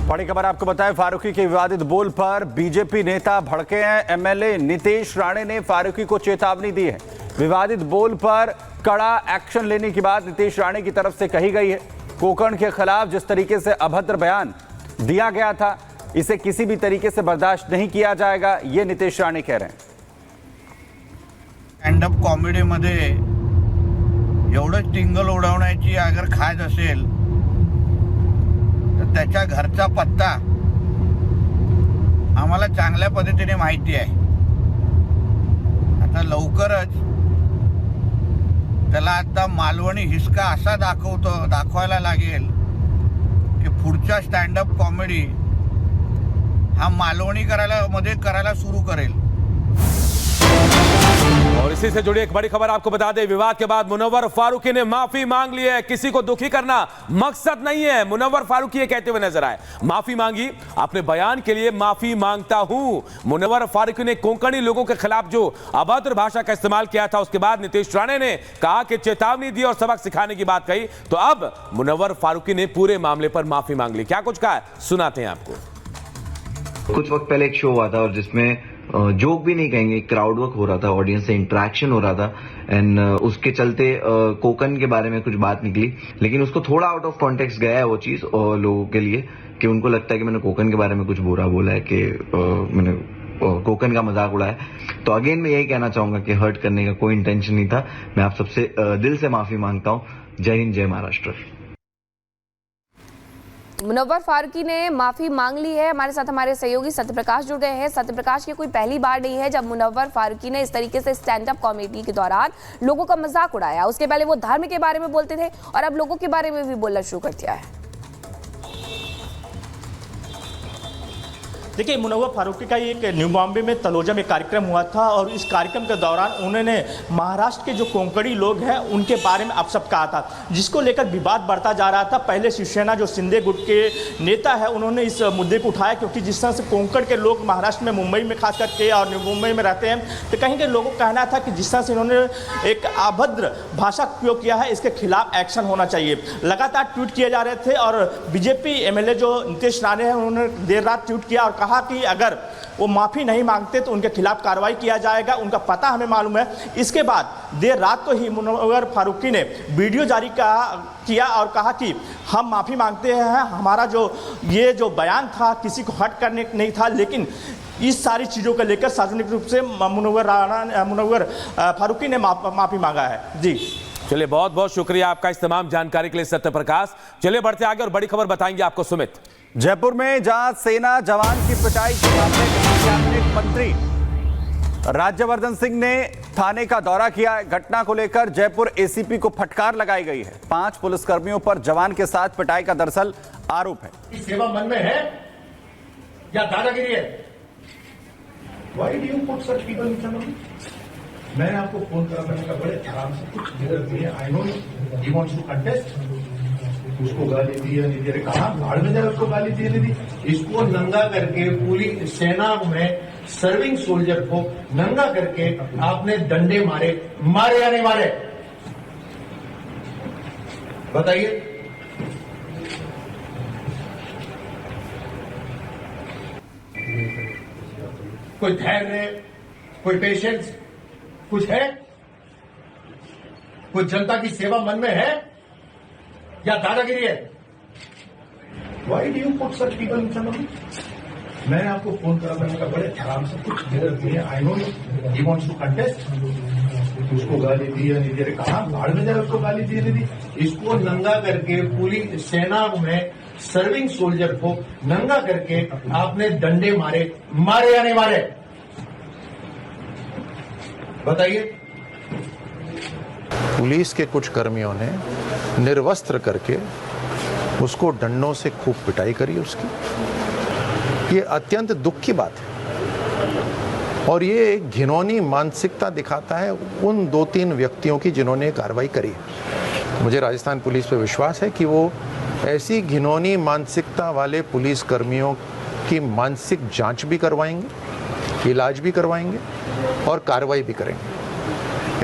बड़ी खबर आपको बताएं, फारूकी के विवादित बोल पर बीजेपी नेता भड़के हैं। एमएलए नितेश राणे ने फारूकी को चेतावनी दी है। विवादित बोल पर कड़ा एक्शन लेने की बात नितेश राणे की तरफ से कही गई है। कोकण के खिलाफ जिस तरीके से अभद्र बयान दिया गया था, इसे किसी भी तरीके से बर्दाश्त नहीं किया जाएगा, ये नितेश राणे कह रहे हैं। स्टँडअप कॉमेडीमध्ये एवढं टिंगल उडवण्याची अगर खाज असेल तर त्याच्या घरचा पत्ता आम्हाला चांगल्या पद्धतीने माहिती आहे। आता लवकरच त्याला आता मालवणी हिसका असा दाखवायला लागेल की पुढच्या स्टँडअप कॉमेडी हा मालवणी करायला सुरू करेल। और इसी से जुड़ी एक बड़ी खबर आपको बता दें, विवाद के बाद मुनव्वर फारूकी ने माफी मांग ली है। किसी को दुखी करना मकसद नहीं है, मुनव्वर फारूकी ये कहते हुए नजर आए। माफी मांगी, अपने बयान के लिए माफी मांगता हूं। मुनव्वर फारूकी ने कोंकणी लोगों के खिलाफ जो अभद्र भाषा का इस्तेमाल किया था, उसके बाद नितेश राणे ने कहा कि चेतावनी दी और सबक सिखाने की बात कही। तो अब मुनव्वर फारूकी ने पूरे मामले पर माफी मांग ली। क्या कुछ कहा है, सुनाते हैं आपको। कुछ वक्त पहले एक शो हुआ था और जिसमें जोक भी नहीं कहेंगे, क्राउड वर्क हो रहा था, ऑडियंस से इंटरेक्शन हो रहा था एंड उसके चलते कोकन के बारे में कुछ बात निकली, लेकिन उसको थोड़ा आउट ऑफ कॉन्टेक्स्ट गया है वो चीज और लोगों के लिए कि उनको लगता है कि मैंने कोकन के बारे में कुछ बुरा बोला है, कि मैंने कोकन का मजाक उड़ाया। तो अगेन मैं यही कहना चाहूंगा कि हर्ट करने का कोई इंटेंशन नहीं था। मैं आप सबसे दिल से माफी मांगता हूँ। जय हिंद, जय महाराष्ट्र। मुनव्वर फारूकी ने माफी मांग ली है। हमारे साथ हमारे सहयोगी सत्यप्रकाश जुड़ गए हैं। सत्यप्रकाश, ये कोई पहली बार नहीं है जब मुनव्वर फारूकी ने इस तरीके से स्टैंड अप कॉमेडी के दौरान लोगों का मजाक उड़ाया। उसके पहले वो धर्म के बारे में बोलते थे और अब लोगों के बारे में भी बोलना शुरू कर दिया है। देखिए, मुनव्वर फारूकी का एक न्यू बॉम्बे में तलोजा में कार्यक्रम हुआ था और इस कार्यक्रम के दौरान उन्होंने महाराष्ट्र के जो कोंकणी लोग हैं उनके बारे में अपशब्द कहा था, जिसको लेकर विवाद बढ़ता जा रहा था। पहले शिवसेना जो शिंदे गुट के नेता है उन्होंने इस मुद्दे को उठाया, क्योंकि जिस तरह से कोंकण के लोग महाराष्ट्र में, मुंबई में खास करके और न्यू मुंबई में रहते हैं, तो कहीं के लोगों का कहना था कि जिस तरह से इन्होंने एक अभद्र भाषा का उपयोग किया है, इसके खिलाफ एक्शन होना चाहिए। लगातार ट्वीट किए जा रहे थे और बीजेपी एमएलए जो नितेश राणे हैं उन्होंने देर रात ट्वीट किया और कहा कि अगर वो माफी नहीं मांगते तो उनके खिलाफ कार्रवाई किया जाएगा, उनका पता हमें मालूम है। इसके बाद देर रात को ही मुनव्वर फारूकी ने वीडियो जारी किया और कहा कि हम माफी मांगते हैं, हमारा ये जो बयान था किसी को हर्ट करने नहीं था, लेकिन इस सारी चीज़ों को लेकर सार्वजनिक रूप से मुनव्वर फारूकी ने माफी मांगा है। जी चलिए, बहुत बहुत शुक्रिया आपका इस तमाम जानकारी के लिए सत्यप्रकाश। चलिए बढ़ते आगे और बड़ी खबर बताएंगे आपको सुमित। जयपुर में जहां सेना जवान की पिटाई के मामले में कैबिनेट मंत्री राज्यवर्धन सिंह ने थाने का दौरा किया। घटना को लेकर जयपुर एसीपी को फटकार लगाई गई है। 5 पुलिसकर्मियों पर जवान के साथ पिटाई का दरअसल आरोप है। सेवा मन में है या दादागिरी है? Why do you put such people in front of me? मैंने आपको फोन करा, मैंने कहा बड़े आराम से कुछ देर दिए। I know he wants to contest. उसको गाली दी या नहीं दी? कहा भाड़ में जरा उसको गाली दी नहीं दी? इसको नंगा करके पूरी सेना में सर्विंग सोल्जर को नंगा करके आपने डंडे मारे या नहीं मारे? बताइए। कोई धैर्य, कोई पेशेंस कुछ है? कोई जनता की सेवा मन में है या दादागिरी है? Why do you put such people in front of me? मैंने आपको फोन करा, मैंने कहा बड़े आराम से कुछ देर दिए। I know he wants to contest. उसको गाली दी या नहीं दी? कहा भाड़ में जरा उसको गाली दी नहीं दी? इसको नंगा करके पूरी सेना में सर्विंग सोल्जर को नंगा करके आपने डंडे मारे या नहीं मारे? बताइए। पुलिस के कुछ कर्मियों ने निर्वस्त्र करके उसको डंडों से खूब पिटाई करी उसकी। ये अत्यंत दुख की बात है और ये एक घिनौनी मानसिकता दिखाता है उन 2-3 व्यक्तियों की जिन्होंने कार्रवाई करी। मुझे राजस्थान पुलिस पे विश्वास है कि वो ऐसी घिनौनी मानसिकता वाले पुलिस कर्मियों की मानसिक जांच भी करवाएंगे, इलाज भी करवाएंगे और कार्रवाई भी करेंगे।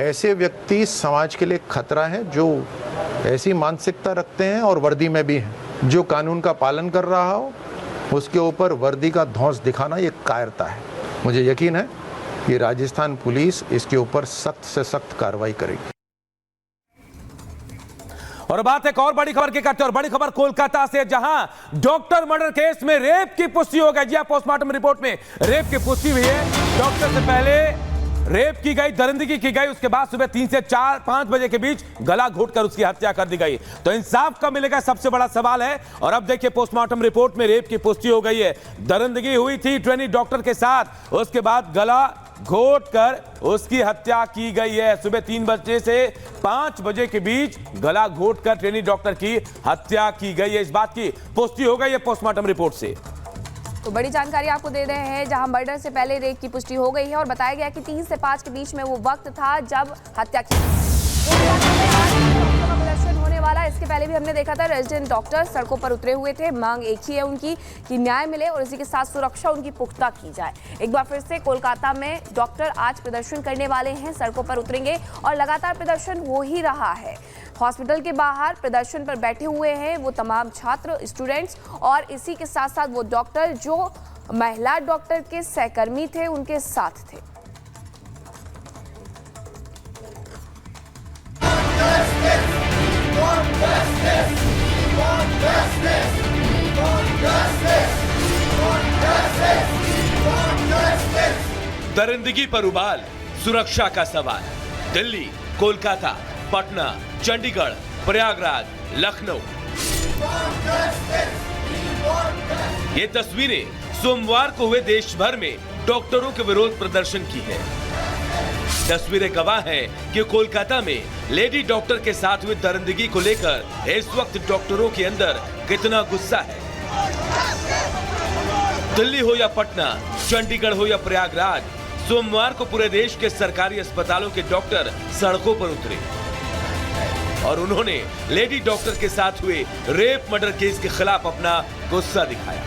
ऐसे व्यक्ति समाज के लिए खतरा है जो ऐसी मानसिकता रखते हैं और वर्दी में भी हैं। जो कानून का पालन कर रहा हो उसके ऊपर वर्दी का धौंस दिखाना ये कायरता है। मुझे यकीन है कि राजस्थान पुलिस इसके ऊपर सख्त से सख्त कार्रवाई करेगी। और बात एक और बड़ी खबर की करते हैं, और बड़ी खबर कोलकाता से, जहां डॉक्टर मर्डर केस में रेप की पुष्टि हो गई। जी हां, पोस्टमार्टम रिपोर्ट में रेप की पुष्टि हुई है। डॉक्टर से पहले रेप की गई, दरिंदगी की गई, उसके बाद सुबह 3 से 5 बजे के बीच गला घोंटकर उसकी हत्या कर दी गई। तो इंसाफ कब मिलेगा, सबसे बड़ा सवाल है। और अब देखिए, पोस्टमार्टम रिपोर्ट में रेप की पुष्टि हो गई है। दरिंदगी हुई थी ट्रेनी डॉक्टर के साथ, उसके बाद गला घोंटकर उसकी हत्या की गई है। सुबह 3 बजे से 5 बजे के बीच गला घोंटकर ट्रेनी डॉक्टर की हत्या की गई है। इस बात की पुष्टि हो गई है पोस्टमार्टम रिपोर्ट से। तो बड़ी जानकारी आपको दे रहे हैं, जहां मर्डर से पहले रेप की पुष्टि हो गई है और बताया गया कि 3 से 5 के बीच में वो वक्त था जब हत्या की प्रदर्शन होने वाला। इसके पहले भी हमने देखा था रेजिडेंट डॉक्टर सड़कों पर उतरे हुए थे। मांग एक ही है उनकी कि न्याय मिले और इसी के साथ सुरक्षा उनकी पुख्ता की जाए। एक बार फिर से कोलकाता में डॉक्टर आज प्रदर्शन करने वाले हैं, सड़कों पर उतरेंगे और लगातार प्रदर्शन हो ही रहा है। हॉस्पिटल के बाहर प्रदर्शन पर बैठे हुए हैं वो तमाम छात्र, स्टूडेंट्स और इसी के साथ साथ वो डॉक्टर जो महिला डॉक्टर के सहकर्मी थे उनके साथ थे। दरिंदगी पर उबाल, सुरक्षा का सवाल। दिल्ली, कोलकाता, पटना, चंडीगढ़, प्रयागराज, लखनऊ। ये तस्वीरें सोमवार को हुए देश भर में डॉक्टरों के विरोध प्रदर्शन की है। तस्वीरें गवाह हैं कि कोलकाता में लेडी डॉक्टर के साथ हुई दरिंदगी को लेकर इस वक्त डॉक्टरों के अंदर कितना गुस्सा है। दिल्ली हो या पटना, चंडीगढ़ हो या प्रयागराज, सोमवार को पूरे देश के सरकारी अस्पतालों के डॉक्टर सड़कों पर उतरे और उन्होंने लेडी डॉक्टर के साथ हुए रेप मर्डर केस के खिलाफ अपना गुस्सा दिखाया।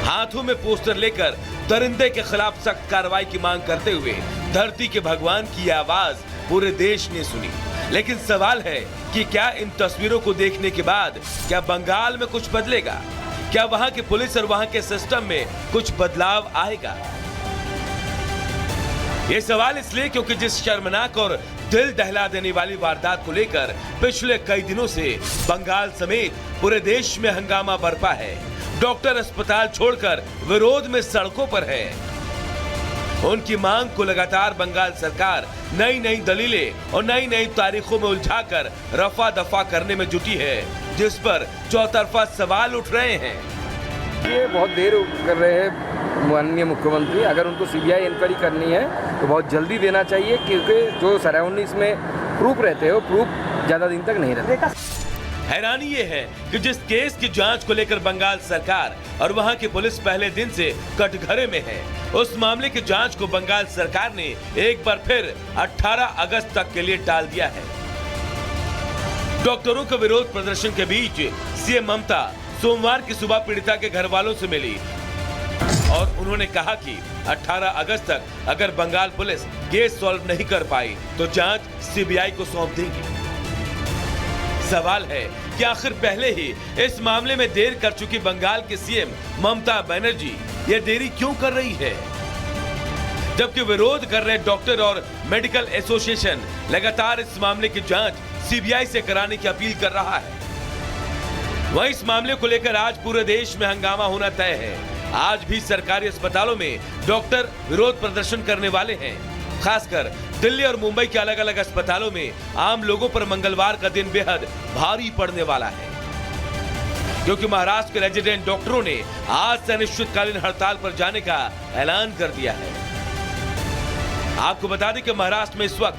हाथों में पोस्टर लेकर दरिंदे के खिलाफ सख्त कार्रवाई की मांग करते हुए धरती के भगवान की आवाज पूरे देश ने सुनी। लेकिन सवाल है कि क्या इन तस्वीरों को देखने के बाद क्या बंगाल में कुछ बदलेगा? क्या वहां की पुलिस और वहां के सिस्टम में कुछ बदलाव आएगा? ये सवाल इसलिए क्योंकि जिस शर्मनाक और दिल दहला देने वाली वारदात को लेकर पिछले कई दिनों से बंगाल समेत पूरे देश में हंगामा बरपा है। डॉक्टर अस्पताल छोड़कर विरोध में सड़कों पर है। उनकी मांग को लगातार बंगाल सरकार नई नई दलीलें और नई नई तारीखों में उलझाकर रफा दफा करने में जुटी है, जिस पर चौतरफा सवाल उठ रहे हैं। ये बहुत देर कर रहे हैं माननीय मुख्यमंत्री। अगर उनको सीबीआई इंक्वायरी करनी है तो बहुत जल्दी देना चाहिए, क्योंकि जो सराउंडिंग्स में प्रूफ रहते हैं वो प्रूफ ज्यादा दिन तक नहीं रहते। हैरानी ये है कि जिस केस की जांच को लेकर बंगाल सरकार और वहां की पुलिस पहले दिन से कटघरे में है, उस मामले की जांच को बंगाल सरकार ने एक बार फिर 18 अगस्त तक के लिए टाल दिया है। डॉक्टरों के विरोध प्रदर्शन के बीच सीएम ममता सोमवार की सुबह पीड़िता के घर वालों से मिली और उन्होंने कहा कि 18 अगस्त तक अगर बंगाल पुलिस केस सॉल्व नहीं कर पाई तो जांच सीबीआई को सौंप देगी। सवाल है कि आखिर पहले ही इस मामले में देर कर चुकी बंगाल के सीएम ममता बनर्जी ये देरी क्यों कर रही है, जबकि विरोध कर रहे डॉक्टर और मेडिकल एसोसिएशन लगातार इस मामले की जांच सीबीआई से कराने की अपील कर रहा है। वहीं इस मामले को लेकर आज पूरे देश में हंगामा होना तय है। आज भी सरकारी अस्पतालों में डॉक्टर विरोध प्रदर्शन करने वाले हैं। खासकर दिल्ली और मुंबई के अलग अलग अस्पतालों में आम लोगों पर मंगलवार का दिन बेहद भारी पड़ने वाला है, क्योंकि महाराष्ट्र के रेजिडेंट डॉक्टरों ने आज से अनिश्चितकालीन हड़ताल पर जाने का ऐलान कर दिया है। आपको बता दें कि महाराष्ट्र में इस वक्त